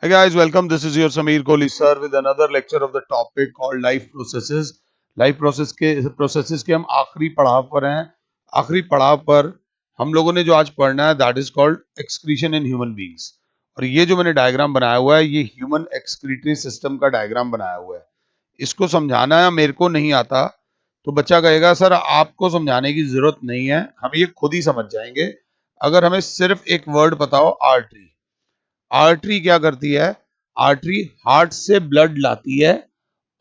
Hey guys, welcome. This is your Sameer Kohli sir with another lecture of the topic called life processes. Life processes के हम आखिरी पड़ाव पर हैं. आखिरी पड़ाव पर हम लोगों ने जो आज पढ़ना है that is called excretion in human beings. और ये जो मैंने डायग्राम बनाया हुआ है ये ह्यूमन एक्सक्रीटरी सिस्टम का डायग्राम बनाया हुआ है. इसको समझाना मेरे को नहीं आता तो बच्चा कहेगा सर आपको समझाने की जरूरत नहीं है, हम ये खुद ही समझ जाएंगे अगर हमें सिर्फ एक वर्ड बताओ, आर्टरी. आर्टरी क्या करती है? आर्टरी हार्ट से ब्लड लाती है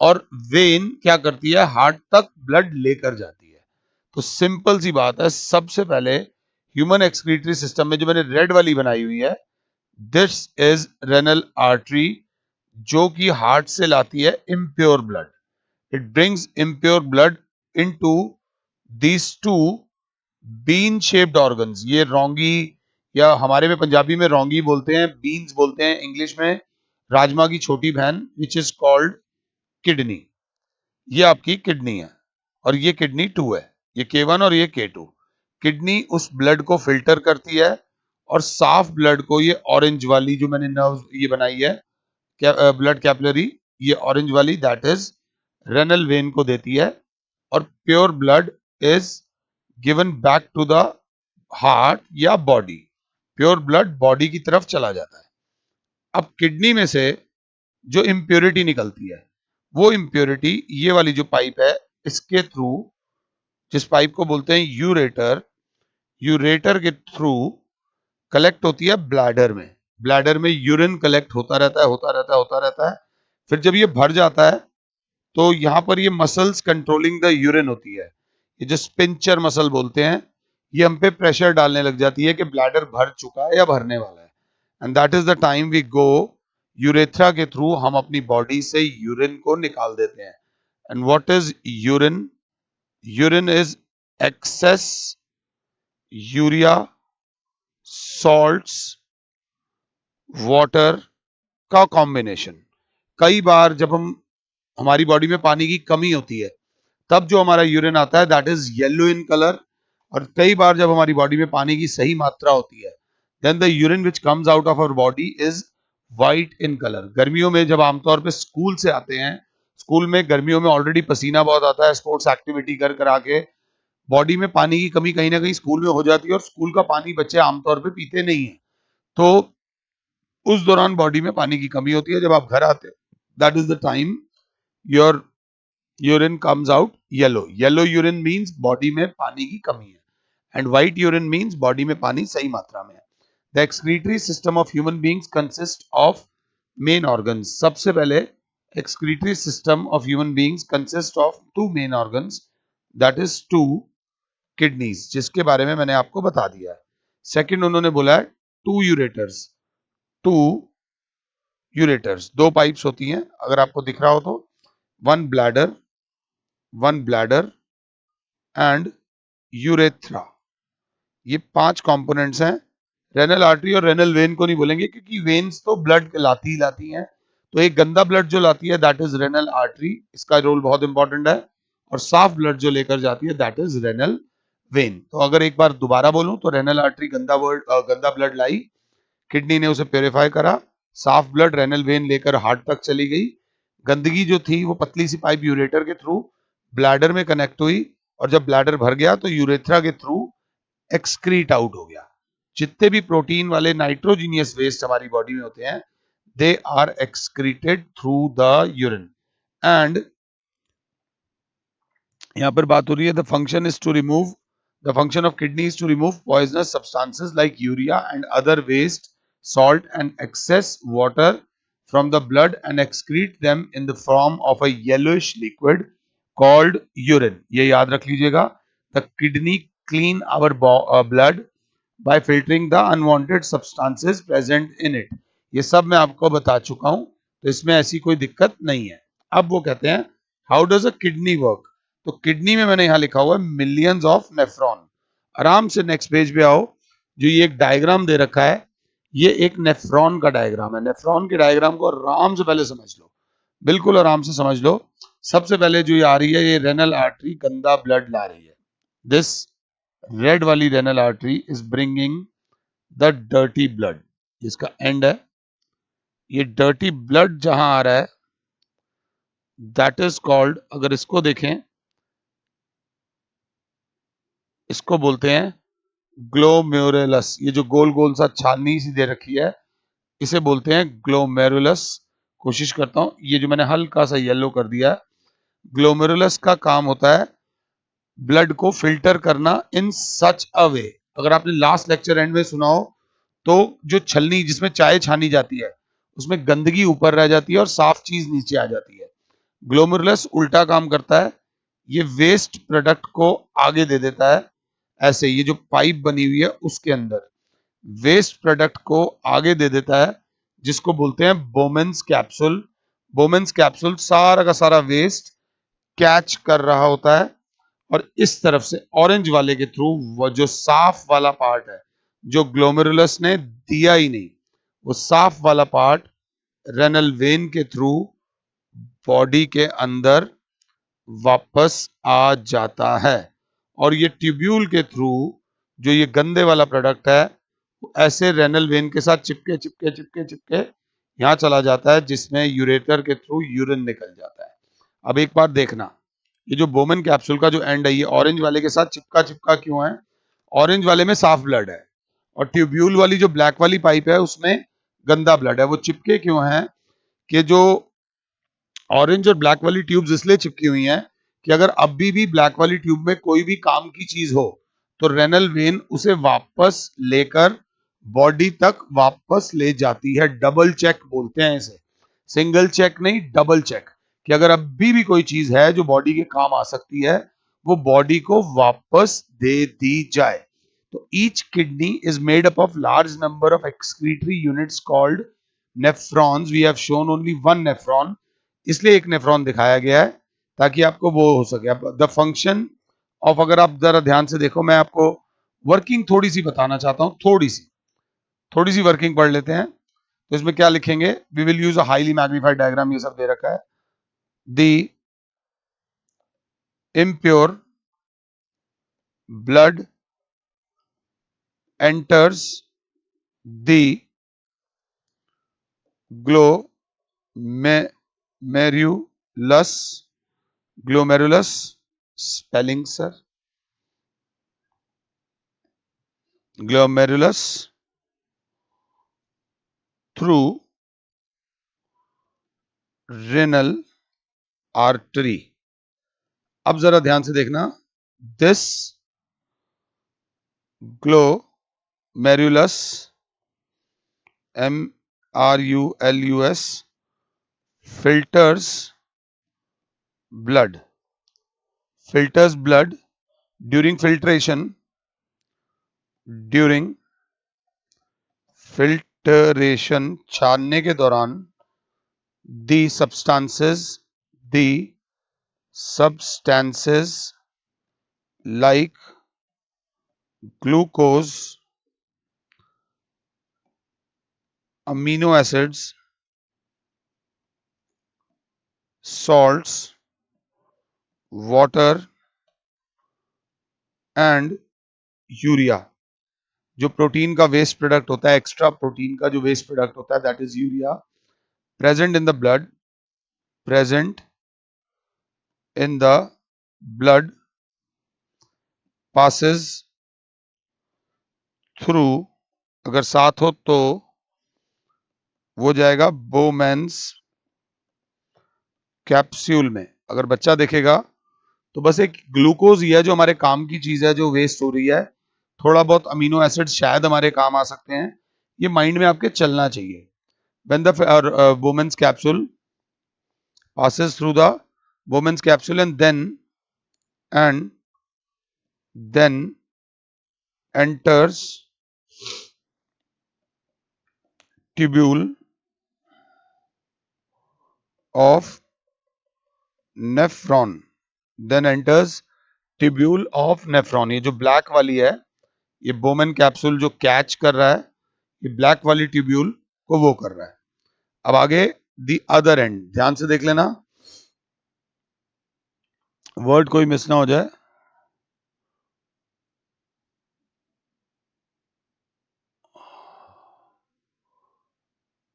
और वेन क्या करती है? हार्ट तक ब्लड लेकर जाती है. तो सिंपल सी बात है, सबसे पहले ह्यूमन एक्सक्रीटरी सिस्टम में जो मैंने रेड वाली बनाई हुई है दिस इज रेनल आर्टरी, जो कि हार्ट से लाती है impure blood. It brings impure blood into these two bean shaped organs. ये रोंगी या हमारे में पंजाबी में रोंगी बोलते हैं, बीन्स बोलते हैं इंग्लिश में, राजमा की छोटी बहन, विच इज कॉल्ड किडनी. ये आपकी किडनी है और ये किडनी 2 है. ये K1 और ये K2. किडनी उस ब्लड को फिल्टर करती है और साफ ब्लड को ये ऑरेंज वाली जो मैंने नर्व ये बनाई है ब्लड कैपिलरी, ये ऑरेंज वाली दैट इज रेनल वेन को देती है और pure blood is given back to the heart या बॉडी. प्योर ब्लड बॉडी की तरफ चला जाता है. अब किडनी में से जो इम्प्योरिटी निकलती है वो इम्प्योरिटी ये वाली जो पाइप है इसके थ्रू, जिस पाइप को बोलते हैं यूरेटर, यूरेटर के थ्रू कलेक्ट होती है ब्लैडर में. ब्लैडर में यूरिन कलेक्ट होता रहता है, होता रहता है, होता रहता है. फिर जब ये भर जाता है तो यहां पर ये मसल्स कंट्रोलिंग द यूरिन होती है, ये जो स्पिंचर मसल बोलते हैं, ये हम पे प्रेशर डालने लग जाती है कि ब्लैडर भर चुका है या भरने वाला है. And that is the time we go urethra के थ्रू हम अपनी बॉडी से यूरिन को निकाल देते हैं. And what is urine? Urine is excess urea, salts, water का कॉम्बिनेशन. कई बार जब हम हमारी बॉडी में पानी की कमी होती है तब जो हमारा यूरिन आता है that is yellow in colour. और कई बार जब हमारी बॉडी में पानी की सही मात्रा होती है then the urine which comes out of our body is white in colour. गर्मियों में जब आमतौर पे स्कूल से आते हैं, स्कूल में गर्मियों में ऑलरेडी पसीना बहुत आता है, स्पोर्ट्स एक्टिविटी कर कर आके बॉडी में पानी की कमी कहीं ना कहीं स्कूल में हो जाती है और स्कूल का पानी बच्चे आमतौर पे पीते नहीं है. तो उस दौरान बॉडी में पानी की कमी होती है. जब आप घर आते that is the time your urine comes out yellow. Yellow urine means body में पानी की कमी है and white urine means body में पानी सही मात्रा में है. The excretory system of human beings consist of main organs. सबसे पहले excretory system of human beings consist of 2 main organs that is 2 kidneys, जिसके बारे में मैंने आपको बता दिया है. सेकंड उन्होंने बोला है 2 यूरेटर्स. 2 यूरेटर्स, 2 पाइप्स होती हैं अगर आपको दिख रहा हो तो, वन ब्लैडर एंड यूरेथ्रा. ये 5 कंपोनेंट्स हैं. रेनल आर्टरी और रेनल वेन को नहीं बोलेंगे क्योंकि वेन्स तो ब्लड लाती ही लाती हैं. तो एक गंदा ब्लड जो लाती है दैट इज रेनल आर्टरी, इसका रोल बहुत इंपॉर्टेंट है. और साफ ब्लड जो लेकर जाती है दैट इज रेनल वेन. तो अगर एक बार दोबारा बोलूं तो रेनल आर्टरी गंदा ब्लड लाई, किडनी ने उसे प्योरीफाई करा, साफ ब्लड रेनल वेन लेकर हार्ट तक चली गई, गंदगी जो थी वो पतली सी पाइप यूरेटर के थ्रू ब्लैडर में कनेक्ट हुई और जब ब्लैडर भर गया तो यूरेथ्रा के थ्रू एक्सक्रीट आउट हो गया. जितने भी प्रोटीन वाले नाइट्रोजीनियस वेस्ट हमारी बॉडी में होते हैं they are excreted through the urine. And यहां पर बात हो रही है the function of kidney is to remove poisonous substances like urea and other waste, salt and excess water from the blood and excrete them in the form of a yellowish liquid called urine. ये याद रख लीजिएगा. The kidney clean our blood by filtering the unwanted substances present in it. ये सब मैं आपको बता चुका हूं तो इसमें ऐसी कोई दिक्कत नहीं है. अब वो कहते हैं how does a kidney work. तो किडनी में मैंने यहां लिखा हुआ है मिलियंस ऑफ नेफ्रॉन. आराम से नेक्स्ट पेज पे आओ. जो ये एक डायग्राम दे रखा है ये एक नेफ्रॉन का डायग्राम है. नेफ्रॉन के डायग्राम को आराम से पहले समझ लो, बिल्कुल आराम से समझ लो. सबसे पहले जो ये आ रही है ये रेनल आर्टरी गंदा ब्लड ला रही है. दिस रेड वाली renal artery is bringing the dirty blood, जिसका एंड है ये डर्टी ब्लड जहां आ रहा है दैट इज कॉल्ड, अगर इसको देखें, इसको बोलते हैं ग्लोमेरुलस। ये जो गोल गोल सा छाननी सी दे रखी है इसे बोलते हैं ग्लोमेरुलस। कोशिश करता हूं, ये जो मैंने हल्का सा येलो कर दिया है, ग्लोमेरुलस का काम होता है ब्लड को फिल्टर करना इन सच अ वे। अगर आपने लास्ट लेक्चर एंड में सुना हो तो जो छलनी जिसमें चाय छानी जाती है उसमें गंदगी ऊपर रह जाती है और साफ चीज नीचे आ जाती है। ग्लोमेरुलस उल्टा काम करता है, ये वेस्ट प्रोडक्ट को आगे दे देता है। ऐसे ये जो पाइप बनी हुई है उसके अंदर वेस्ट प्रोडक्ट को आगे दे देता है, जिसको बोलते हैं बोमेन्स कैप्सूल। बोमेन्स कैप्सूल सारा का सारा वेस्ट कैच कर रहा होता है और इस तरफ से ऑरेंज वाले के थ्रू वो जो साफ वाला पार्ट है जो ग्लोमेरुलस ने दिया ही नहीं, वो साफ वाला पार्ट रेनल वेन के थ्रू बॉडी के अंदर वापस आ जाता है। और ये ट्यूब्यूल के थ्रू जो ये गंदे वाला प्रोडक्ट है ऐसे रेनल वेन के साथ चिपके चिपके चिपके चिपके यहाँ चला जाता है, जिसमें यूरेटर के थ्रू यूरिन निकल जाता है। अब एक बार देखना, ये जो बोमेन कैप्सूल का जो एंड है ये ऑरेंज वाले के साथ चिपका चिपका क्यों है? ऑरेंज वाले में साफ ब्लड है और ट्यूब्यूल वाली जो ब्लैक वाली पाइप है उसमें गंदा ब्लड है। वो चिपके क्यों है कि जो ऑरेंज और ब्लैक वाली ट्यूब्स इसलिए चिपकी हुई हैं कि अगर अभी भी ब्लैक वाली ट्यूब में कोई भी काम की चीज हो तो रेनल वेन उसे वापस लेकर बॉडी तक वापस ले जाती है। डबल चेक बोलते हैं इसे, सिंगल चेक नहीं, डबल चेक, कि अगर अभी भी कोई चीज है जो बॉडी के काम आ सकती है वो बॉडी को वापस दे दी जाए। तो each kidney is made up of large number of excretory units called nephrons. We have shown only one nephron, इसलिए एक नेफ्रॉन दिखाया गया है ताकि आपको वो हो सके। द फंक्शन ऑफ, अगर आप जरा ध्यान से देखो, मैं आपको वर्किंग थोड़ी सी बताना चाहता हूं, थोड़ी सी वर्किंग पढ़ लेते हैं। तो इसमें क्या लिखेंगे? We will use a highly magnified diagram, ये सब दे रखा है। The impure blood enters the glomerulus, glomerulus spelling sir, glomerulus through renal artery। अब जरा ध्यान से देखना, this glomerulus, MRULUS, filters blood, filters blood during filtration, during filtration छानने के दौरान the substances like glucose, amino acids, salts, water and urea, जो protein का वेस्ट प्रोडक्ट होता है, एक्स्ट्रा प्रोटीन का जो वेस्ट प्रोडक्ट होता है that is urea, present in the blood, present in the blood passes through, अगर साथ हो तो वो जाएगा बोमेन्स कैप्सूल में। अगर बच्चा देखेगा तो बस एक ग्लूकोज ही है जो हमारे काम की चीज है जो वेस्ट हो रही है, थोड़ा बहुत अमीनो एसिड शायद हमारे काम आ सकते हैं, ये माइंड में आपके चलना चाहिए। When the Bowman's capsule passes through the Bowman's capsule and then enters tubule of nephron, then enters tubule of nephron। ये जो ब्लैक वाली है, ये बोमेन कैप्सूल जो कैच कर रहा है, ये ब्लैक वाली ट्यूब्यूल को वो कर रहा है। अब आगे दी अदर एंड, ध्यान से देख लेना, वर्ड कोई मिस ना हो जाए।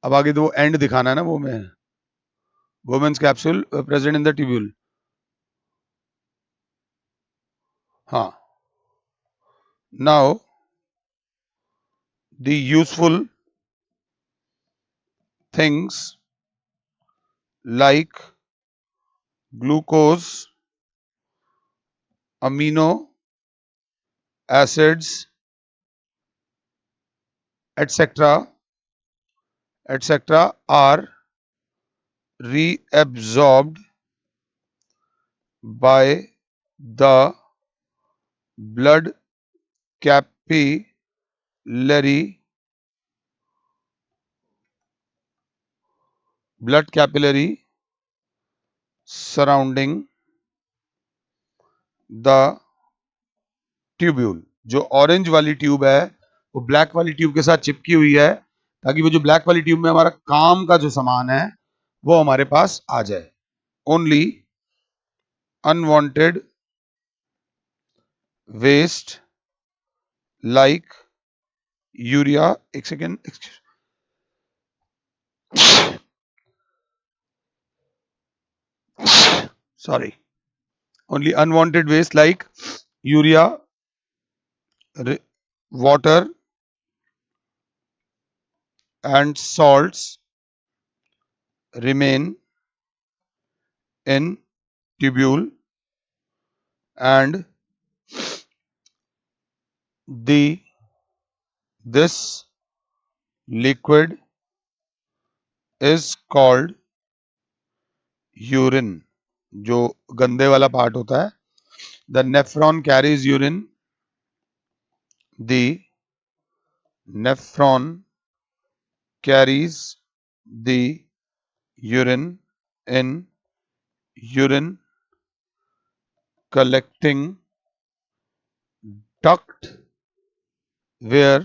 अब आगे तो वो एंड दिखाना है ना, वो में Bowman's capsule present in the tubule. हाँ, now the useful things like glucose, amino acids, etc., etc., are reabsorbed by the blood capillary surrounding the tubule. जो ऑरेंज वाली ट्यूब है वो ब्लैक वाली ट्यूब के साथ चिपकी हुई है, ताकि वो जो ब्लैक वाली ट्यूब में हमारा काम का जो सामान है वो हमारे पास आ जाए। Only unwanted waste like urea, एक second, sorry, only unwanted waste like urea, water and salts remain in tubule, and the this liquid is called urine। जो गंदे वाला पार्ट होता है, the nephron carries urine, the nephron carries the urine in urine collecting duct where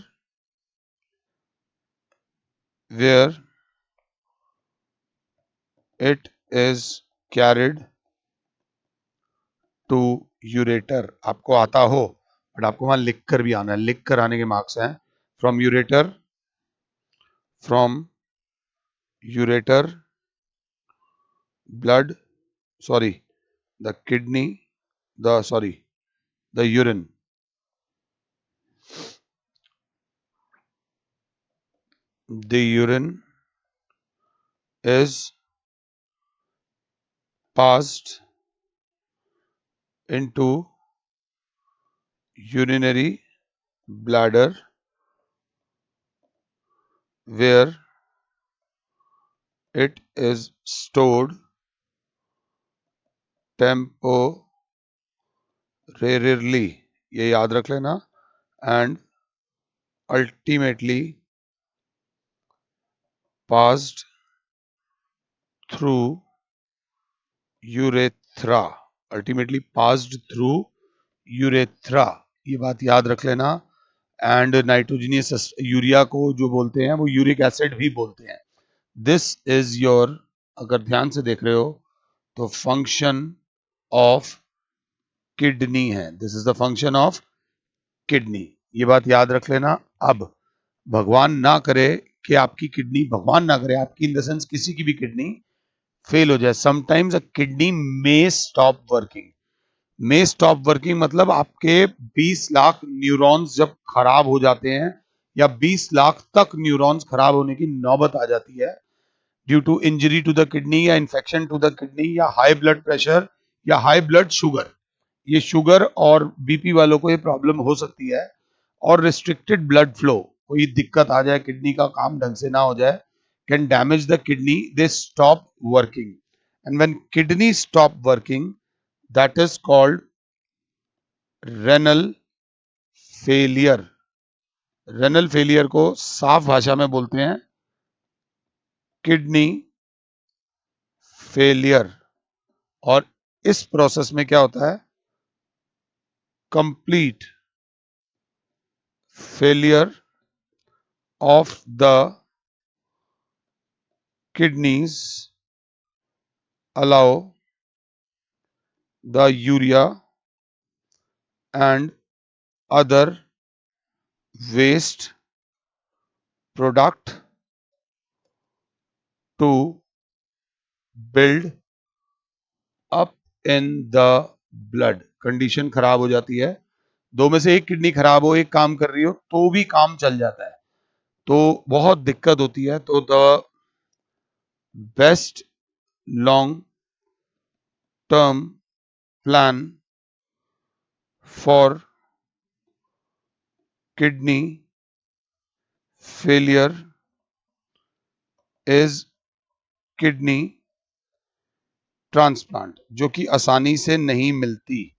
it is carried to ureter। आपको आता हो but आपको वहां लिख कर भी आना है, लिख कर आने के मार्क्स हैं। From ureter blood, sorry, the kidney, the sorry the urine, the urine is passed into urinary bladder where it is stored temporarily, ये याद रख लेना, and ultimately passed through urethra, ultimately passed through urethra, ये बात याद रख लेना। And nitrogenous urea को जो बोलते हैं वो यूरिक एसिड भी बोलते हैं। दिस इज योर, अगर ध्यान से देख रहे हो तो फंक्शन ऑफ किडनी है, this is the function of kidney, ये बात याद रख लेना। अब भगवान ना करे कि आपकी किडनी, भगवान ना करे आपकी इन द सेंस किसी की भी किडनी फेल हो जाए। Sometimes a kidney may stop working, may stop working मतलब आपके 20 लाख न्यूरॉन्स जब खराब हो जाते हैं या 20 लाख तक न्यूरॉन्स खराब होने की नौबत आ जाती है due to injury to the kidney या इन्फेक्शन टू द किडनी या हाई ब्लड प्रेशर या हाई ब्लड शुगर, ये शुगर और बीपी वालों को ये प्रॉब्लम हो सकती है। और रिस्ट्रिक्टेड ब्लड फ्लो, कोई दिक्कत आ जाए, किडनी का काम ढंग से ना हो जाए, can damage the kidney, they stop working, and when kidney stop working that is called renal failure. Renal failure को साफ भाषा में बोलते हैं किडनी फेलियर। और इस प्रोसेस में क्या होता है, complete failure of the kidneys allow the urea and other waste product to build up in the blood। Condition खराब हो जाती है, दो में से एक किडनी खराब हो, एक काम कर रही हो तो भी काम चल जाता है, तो बहुत दिक्कत होती है। तो the best long term plan for kidney failure is kidney transplant, जो कि आसानी से नहीं मिलती,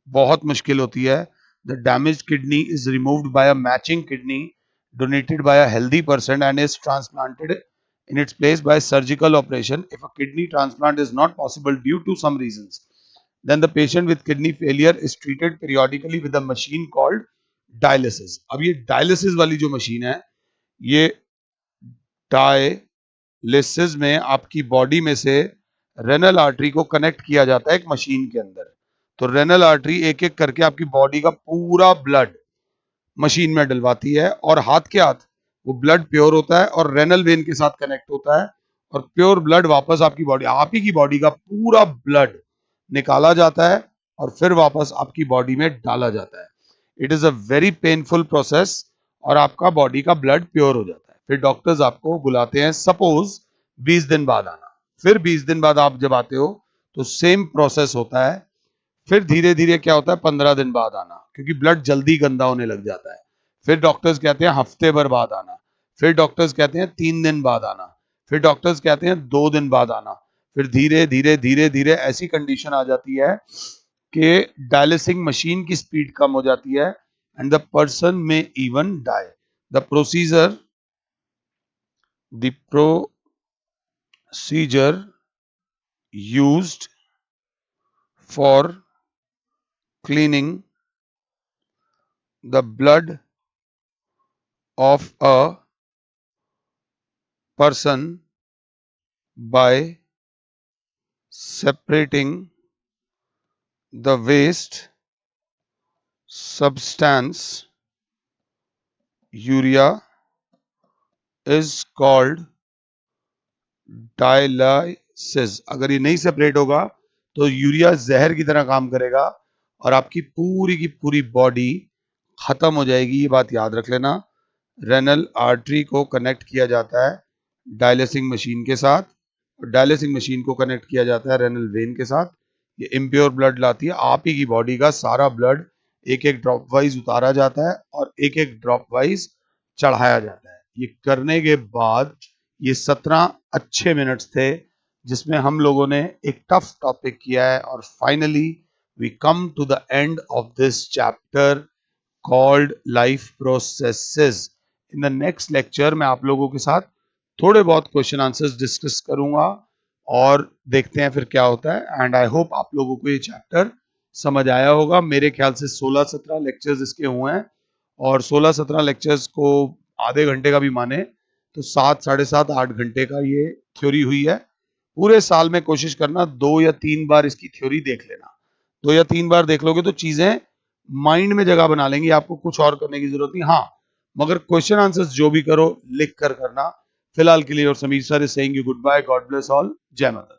बहुत मुश्किल होती है। The damaged kidney is removed by a matching kidney donated by a healthy person and is transplanted in its place by surgical operation. If a kidney transplant is not possible due to some reasons, then the patient with kidney failure is treated periodically with a machine called dialysis। अब ये dialysis वाली जो machine है, ये dialysis में आपकी body में से रेनल आर्टरी को कनेक्ट किया जाता है एक मशीन के अंदर। तो रेनल आर्टरी एक एक करके आपकी बॉडी का पूरा ब्लड मशीन में डलवाती है, और हाथ के हाथ वो ब्लड प्योर होता है और रेनल वेन के साथ कनेक्ट होता है, और प्योर ब्लड वापस आपकी बॉडी, आप ही की बॉडी का पूरा ब्लड निकाला जाता है और फिर वापस आपकी बॉडी में डाला जाता है। It is a very painful process, और आपका बॉडी का ब्लड प्योर हो जाता है। फिर डॉक्टर्स आपको बुलाते हैं, सपोज 20 दिन बाद आना। फिर 20 दिन बाद आप जब आते हो तो सेम प्रोसेस होता है। फिर धीरे धीरे क्या होता है, 15 दिन बाद आना, क्योंकि ब्लड जल्दी गंदा होने लग जाता है। फिर डॉक्टर्स कहते हैं हफ्ते भर बाद आना। फिर डॉक्टर्स कहते हैं 3 दिन बाद आना। फिर डॉक्टर्स कहते हैं 2 दिन बाद आना। फिर धीरे धीरे धीरे धीरे ऐसी कंडीशन आ जाती है कि डायलिसिंग मशीन की स्पीड कम हो जाती है, एंड द पर्सन में even die. The procedure used for cleaning the blood of a person by separating the waste substance urea is called dialysis. अगर ये नहीं सेपरेट होगा तो यूरिया जहर की तरह काम करेगा और आपकी पूरी की पूरी बॉडी खत्म हो जाएगी। ये बात याद रख लेना। रेनल आर्टरी को कनेक्ट किया जाता है डायलिसिंग मशीन के साथ, और डायलिसिंग मशीन को कनेक्ट किया जाता है रेनल वेन के साथ। ये इम्प्योर ब्लड लाती है, आप ही की बॉडी का सारा ब्लड एक एक ड्रॉप वाइज उतारा जाता है और एक एक ड्रॉप वाइज चढ़ाया जाता है। ये करने के बाद ये 17 अच्छे मिनट्स थे जिसमें हम लोगों ने एक टफ टॉपिक किया है, और finally we come to the end of this chapter called life processes. In the next lecture मैं आप लोगों के साथ थोड़े बहुत क्वेश्चन आंसर्स डिस्कस करूंगा और देखते हैं फिर क्या होता है। एंड आई होप आप लोगों को ये चैप्टर समझ आया होगा। मेरे ख्याल से 16-17 लेक्चर्स इसके हुए हैं, और 16-17 लेक्चर्स को आधे घंटे का भी माने तो 7, साढ़े 7, 8 घंटे का ये थ्योरी हुई है। पूरे साल में कोशिश करना 2 या 3 बार इसकी थ्योरी देख लेना। 2 या 3 बार देख लोगे तो चीजें माइंड में जगह बना लेंगी, आपको कुछ और करने की जरूरत नहीं। हाँ, मगर क्वेश्चन आंसर्स जो भी करो लिख कर करना। फिलहाल के लिए और Sameer sir is saying you good bye, God bless all, जय माता।